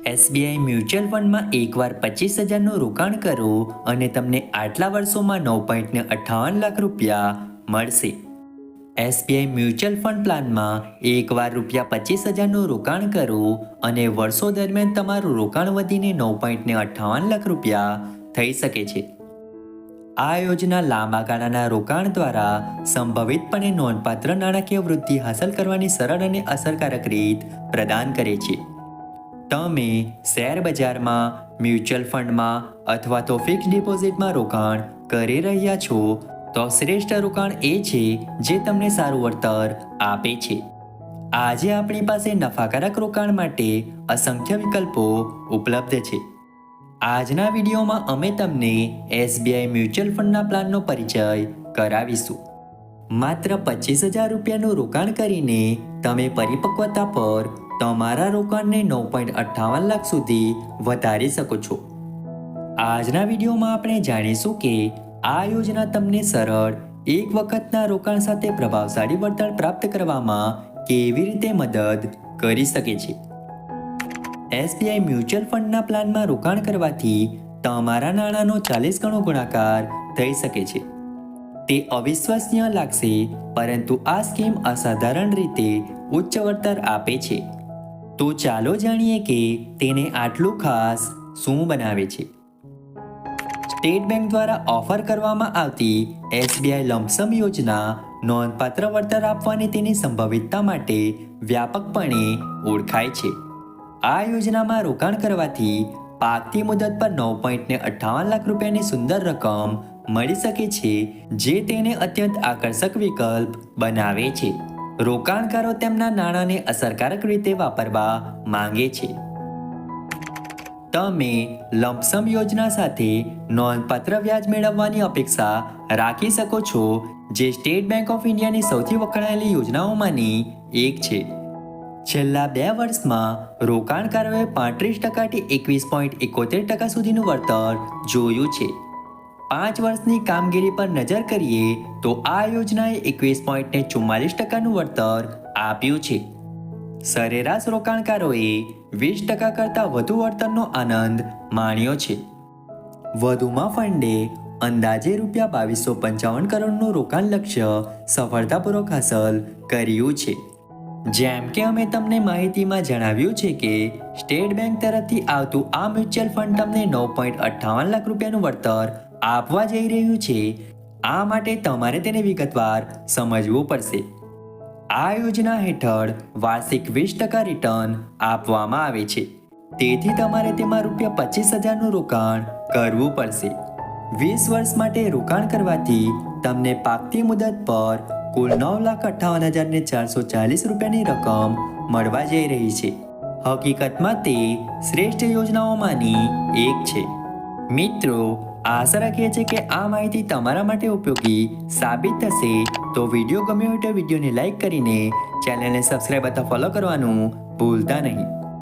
SBI mutual ફંડમાં એકવાર 25,000નું રોકાણ કરો અને તમને આટલા વર્ષોમાં 9.58 લાખ રૂપિયા મળશે. એસબીઆઈ મ્યુચ્યુઅલ ફંડ પ્લાનમાં એકવાર રૂપિયા 25,000નું રોકાણ કરો અને વર્ષો દરમિયાન તમારું રોકાણ વધીને 9.58 લાખ રૂપિયા થઈ શકે છે. આ યોજના લાંબા ગાળાના રોકાણ દ્વારા સંભવિતપણે નોંધપાત્ર નાણાકીય વૃદ્ધિ હાંસલ કરવાની સરળ અને અસરકારક રીત પ્રદાન કરે છે. તમે શેર બજારમાં, મ્યુચ્યુઅલ ફંડમાં અથવા તો ફિક્સ ડિપોઝિટમાં રોકાણ કરી રહ્યા છો તો શ્રેષ્ઠ રોકાણ એ છે જે તમને સારું વળતર આપે છે. આજે આપણી પાસે નફાકારક રોકાણ માટે અસંખ્ય વિકલ્પો ઉપલબ્ધ છે. આજના વિડીયોમાં અમે તમને એસબીઆઈ મ્યુચ્યુઅલ ફંડના પ્લાનનો પરિચય કરાવીશું. માત્ર 25,000 રૂપિયાનું રોકાણ કરીને તમે પરિપક્વતા પર તમારા રોકાણને 9.58 લાખ સુધી વધારી શકો છો. આજના વિડીયોમાં આપણે જાણીશું કે આ યોજના તમને સરળ એક વખતના રોકાણ સાથે પ્રભાવશાળી વળતર પ્રાપ્ત કરવામાં કેવી રીતે મદદ કરી શકે છે. એસબીઆઈ મ્યુચ્યુઅલ ફંડના પ્લાનમાં રોકાણ કરવાથી તમારા નાણાંનો 40 ગણો ગુણાકાર થઈ શકે છે. તે અવિશ્વસનીય લાગશે, પરંતુ આ સ્કીમ અસાધારણ રીતે ઉચ્ચ વળતર આપે છે. તો ચાલો જાણીએ કે તેને આટલું ખાસ શું બનાવે છે. સ્ટેટ બેંક દ્વારા ઓફર કરવામાં આવતી એસબીઆઈ લમસમ યોજના નોંધપાત્ર વળતર આપવાની તેની સંભવિતતા માટે વ્યાપકપણે ઓળખાય છે. આ યોજનામાં રોકાણ કરવાથી પાકતી મુદત પર 9.58 લાખ રૂપિયાની સુંદર રકમ મળી શકે છે, જે તેને અત્યંત આકર્ષક વિકલ્પ બનાવે છે. રોકાણકારો તેમના નાણાંને અસરકારક રીતે વાપરવા માંગે છે. તમે લમસમ યોજના સાથે નોંધપાત્ર વ્યાજ મેળવવાની અપેક્ષા રાખી શકો છો, જે સ્ટેટ બેંક ઓફ ઇન્ડિયાની સૌથી વખણાયેલી યોજનાઓમાંની એક છે. છેલ્લા 2 વર્ષમાં રોકાણકારોએ 35% થી 21.71% સુધીનું વળતર જોયું છે. 5 વર્ષની કામગીરી પર નજર કરીએ તો આ યોજનાએ 21.44%નું વળતર આપ્યું છે. સરેરાશ રોકાણકારોએ 20% કરતાં વધુ વળતરનો આનંદ માણ્યો છે. વધુમાં ફંડે અંદાજે રૂપિયા 2255 કરોડનું રોકાણ લક્ષ્ય સફળતાપૂર્વક હાંસલ કર્યું છે. જેમ કે અમે તમને માહિતીમાં જણાવ્યું છે કે સ્ટેટ બેંક તરફથી આવતું આ મ્યુચ્યુઅલ ફંડ તમને 9.58 લાખ રૂપિયાનું વળતર આપવા જઈ રહ્યું છે. આ માટે તમારે તેને વિગતવાર સમજવું પડશે. આ યોજના હેઠળ વાર્ષિક 20% રિટર્ન આપવામાં આવે છે. તેથી તમારે તેમાં રૂપિયા 25,000નું રોકાણ કરવું પડશે. 20 વર્ષ માટે રોકાણ કરવાથી તમને પાકતી મુદત પર કુલ 9,58,440 રૂપિયાની રકમ મળવા જઈ રહી છે. હકીકતમાં તે શ્રેષ્ઠ યોજનાઓમાંની એક છે. મિત્રો, આશા રાખીએ છીએ કે આ માહિતી તમારા માટે ઉપયોગી સાબિત થશે. તો વિડીયો ગમ્યો હોય તો વિડીયોને લાઈક કરીને ચેનલને સબસ્ક્રાઈબ અથવા ફોલો કરવાનું ભૂલતા નહીં.